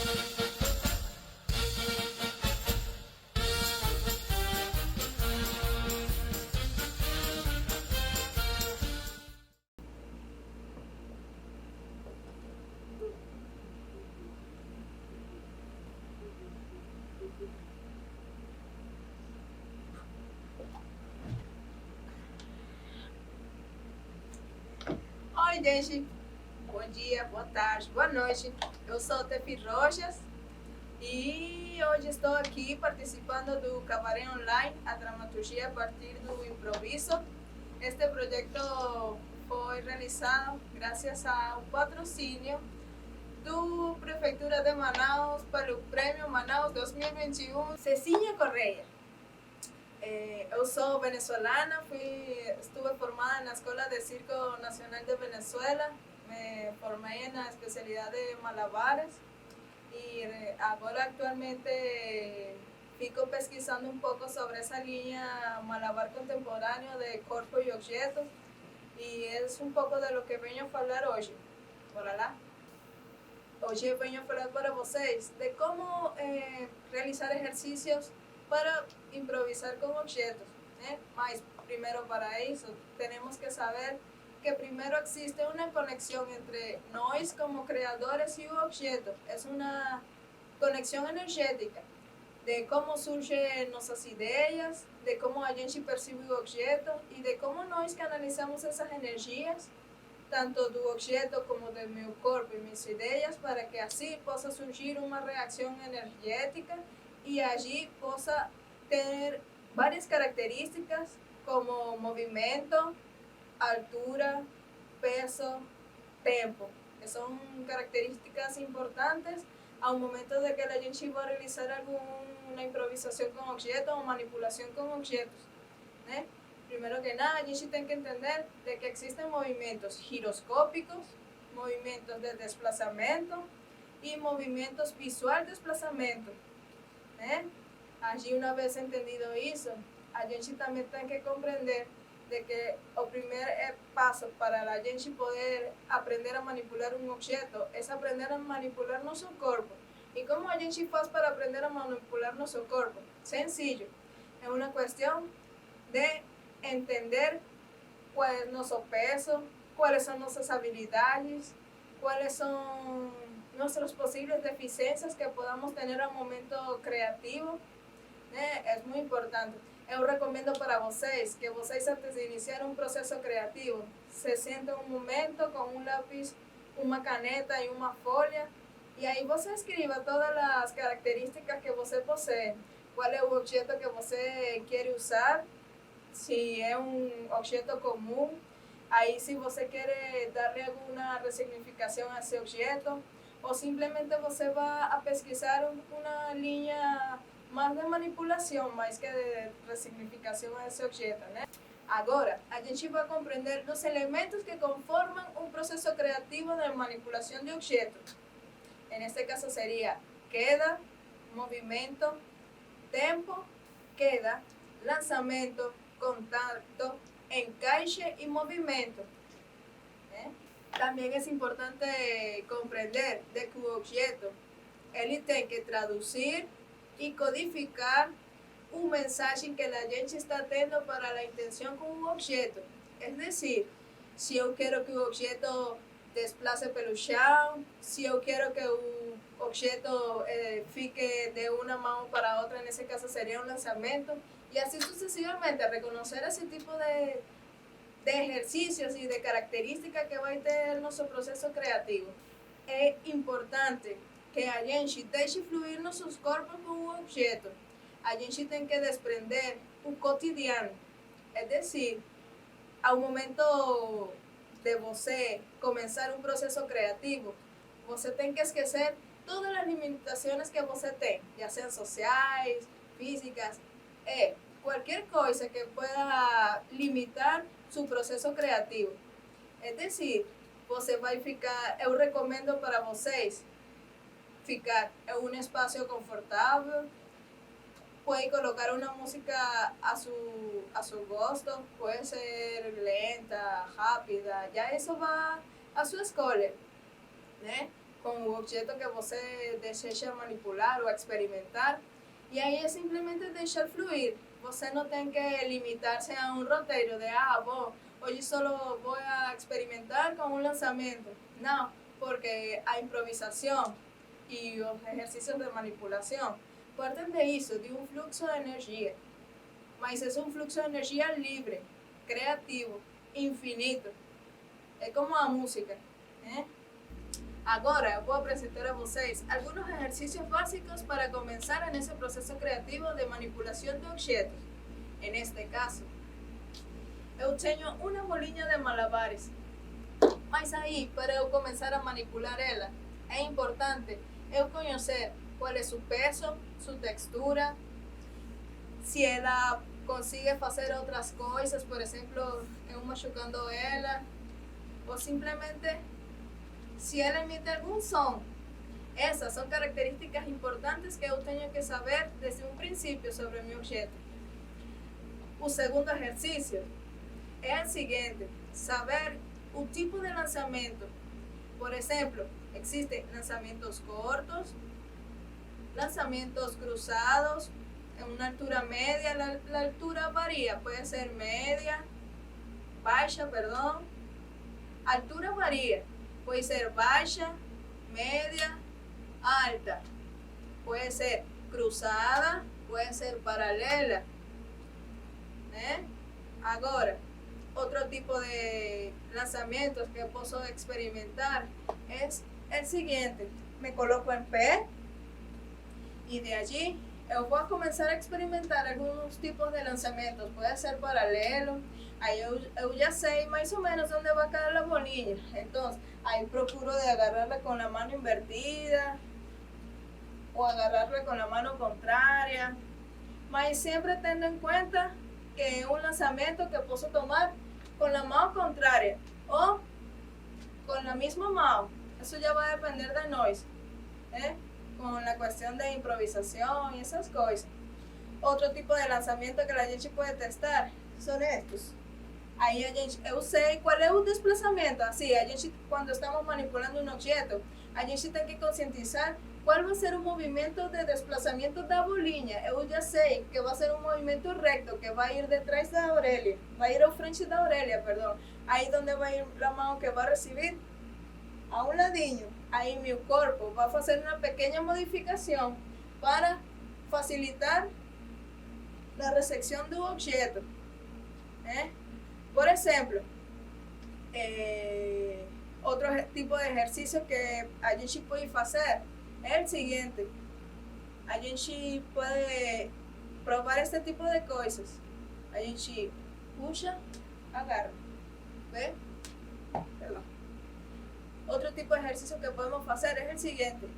Oi, gente. Bom dia, boa tarde, boa noite. Eu sou Tefi Rojas e hoje estou aqui participando do Cabaré Online, a dramaturgia a partir do improviso. Este projeto foi realizado graças ao patrocínio do Prefeitura de Manaus para o Prêmio Manaus 2021 Cecinha Correia. Eu sou venezuelana, estuve formada na Escola de Circo Nacional de Venezuela, me formei na especialidade de malabares e agora atualmente fico pesquisando um pouco sobre essa linha malabar contemporâneo de corpo e objetos e é um pouco de lo que venho a falar hoje. Bora lá? Hoje eu venho a falar para vocês de como realizar exercícios para improvisar com objetos, né? Mas primeiro para isso temos que saber que primeiro existe uma conexão entre nós como criadores e o objeto. É uma conexão energética de como surgem nossas ideias, de como a gente percebe o objeto e de como nós canalizamos essas energias tanto do objeto como do meu corpo e minhas ideias, para que assim possa surgir uma reação energética e allí possa ter várias características como movimento, altura, peso, tempo, que são características importantes ao momento de que a gente vai realizar alguma improvisação com objetos ou manipulação com objetos, né? Primeiro que nada, a gente tem que entender de que existem movimentos giroscópicos, movimentos de desplazamento e movimentos visual desplazamento, né? Allí, uma vez entendido isso, a gente também tem que compreender de que o primeiro passo para a gente poder aprender a manipular um objeto é aprender a manipular nosso corpo. E como a gente faz para aprender a manipular nosso corpo? Sencillo, é uma questão de entender qual é o nosso peso, quais são nossas habilidades, quais são nossas possíveis deficiências que podamos ter ao momento criativo, né? É muito importante. Eu recomendo para vocês que vocês, antes de iniciar um processo criativo, se sentem um momento com um lápis, uma caneta e uma folha, e aí você escreva todas as características que você possui, qual é o objeto que você quer usar, se é um objeto comum, aí se você quer dar alguma ressignificação a esse objeto, ou simplesmente você vai a pesquisar uma linha mais de manipulação, mais que de ressignificação a esse objeto, né? Agora, a gente vai compreender os elementos que conformam um processo criativo de manipulação de objetos. Neste caso seria queda, movimento, tempo, queda, lançamento, contacto, encaixe e movimento, né? Também é importante compreender de que o objeto ele tem que traduzir e codificar uma mensagem que a gente está tendo para a intenção com o objeto. É decir, se eu quero que o objeto desplace pelo chão, se eu quero que o objeto fique de uma mão para outra, nesse caso seria um lançamento, e assim sucessivamente, reconhecer esse tipo de exercícios e de características que vai ter nosso processo criativo. É importante que a gente deixe fluir nossos corpos com o objeto. A gente tem que desprender o cotidiano. É decir, ao momento de você começar um processo criativo, você tem que esquecer todas as limitações que você tem, já sejam sociais, físicas, qualquer coisa que pueda limitar seu processo criativo. É decir, você vai ficar, eu recomendo para vocês ficar em um espaço confortável, pode colocar uma música a seu gosto, pode ser lenta, rápida, já isso vai a sua escolha, né? com o objeto que você deseja manipular ou experimentar. E aí é simplesmente deixar fluir. Você não tem que limitar-se a um roteiro de, hoje só vou experimentar com um lançamento. Não, porque a improvisação e os exercícios de manipulação partem de isso, de um fluxo de energia. Mas é um fluxo de energia livre, criativo, infinito. É como a música, né? Agora, vou apresentar a vocês alguns exercícios básicos para começar nesse processo criativo de manipulação de objetos. Neste caso, eu tenho uma bolinha de malabares, mas aí, para eu começar a manipular ela, é importante eu conhecer qual é seu peso, sua textura, se ela consegue fazer outras coisas, por exemplo, eu machucando ela, ou simplesmente se ela emite algum som. Essas são características importantes que eu tenho que saber desde um princípio sobre o meu objeto. O segundo exercício é o seguinte: saber o tipo de lançamento. Por exemplo, existem lançamentos cortos, lançamentos cruzados, en una altura media, la altura varía, puede ser media, baixa, perdón. Altura varía, puede ser baixa, media, alta. Puede ser cruzada, puede ser paralela. Agora, outro tipo de lançamentos que eu posso experimentar é o seguinte: me coloco em pé e de allí eu vou começar a experimentar alguns tipos de lançamentos. Pode ser paralelo, aí eu já sei mais ou menos onde vai cair a bolinha. Então, aí procuro de agarrarla com a mão invertida ou agarrarla com a mão contrária, mas sempre tendo em conta que é um lançamento que posso tomar com a mão contrária ou com a mesma mão. Isso já vai depender de nós, com a questão de improvisação e essas coisas. Outro tipo de lançamento que a gente pode testar são estes. Aí eu sei qual é o desplazamento. Assim, a gente, quando estamos manipulando um objeto, a gente tem que conscientizar qual vai ser o movimento de desplazamento da bolinha. Eu já sei que vai ser um movimento recto, que vai ir detrás da orelha, vai ir à frente da orelha, perdão. Aí onde vai ir a mão que vai receber, a um ladinho. Aí meu corpo vai fazer uma pequena modificação para facilitar a recepção do objeto. Por exemplo, outro tipo de exercício que a gente pode fazer é o seguinte: a gente pode provar este tipo de coisas. A gente puxa, agarra, vê? Outro tipo de exercício que podemos fazer é o seguinte: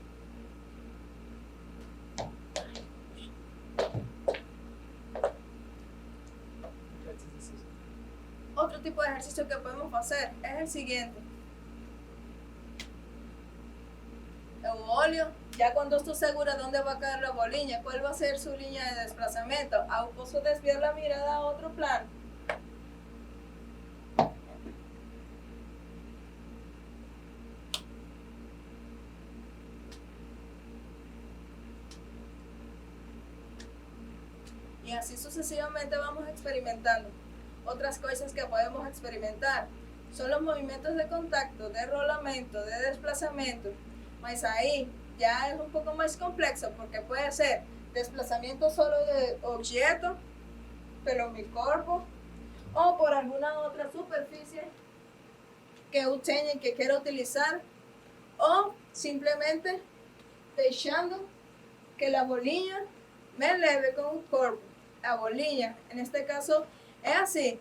outro tipo de exercício que podemos fazer é o seguinte: eu olho, já quando estou segura de onde vai cair a bolinha, qual vai ser sua linha de desplazamento, eu posso desviar a mirada a outro plano. E assim sucessivamente vamos experimentando. Outras coisas que podemos experimentar são os movimentos de contacto, de rolamento, de desplazamento. Mas aí já é um pouco mais complexo, porque pode ser desplazamento solo de objeto pelo meu corpo ou por alguma outra superfície que eu tenha que quero utilizar, ou simplesmente deixando que a bolinha me leve com o corpo. A bolinha, neste caso, é assim: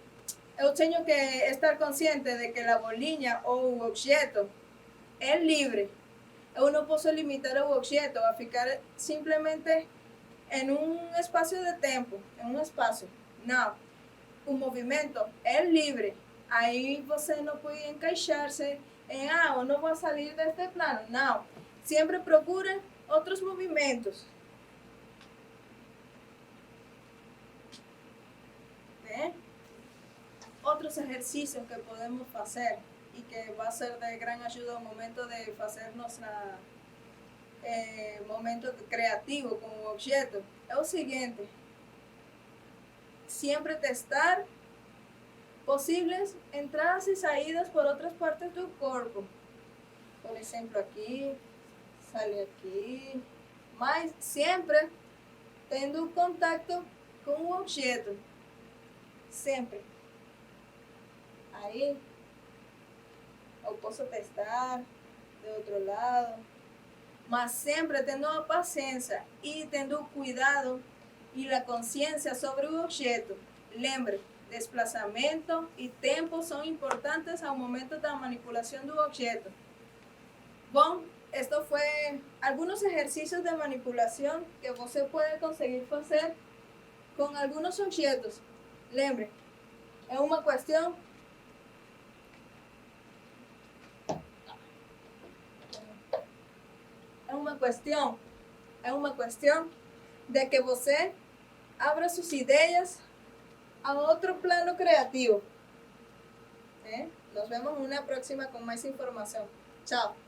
eu tenho que estar consciente de que a bolinha ou o objeto é livre. Eu não posso limitar o objeto a ficar simplesmente em um espaço de tempo, em um espaço. Não. O movimento é livre. Aí você não pode encaixar-se em, eu não vou sair deste plano. Não. Sempre procure outros movimentos. Outros exercícios que podemos fazer e que vai ser de grande ajuda ao momento de fazer nosso momento criativo com o objeto, é o seguinte: sempre testar possíveis entradas e saídas por outras partes do corpo. Por exemplo, aqui, sale aqui, mas sempre tendo contato com o objeto. Sempre. Aí, eu posso testar de outro lado, mas sempre tendo a paciência e tendo cuidado e a consciência sobre o objeto. Lembre, desplazamento e tempo são importantes ao momento da manipulação do objeto. Bom, esto foi algunos ejercicios de manipulación que você pode conseguir fazer com algunos objetos. Lembre, é uma questão de que você abra suas ideias a outro plano criativo. Nos vemos em uma próxima com mais informação. Tchau!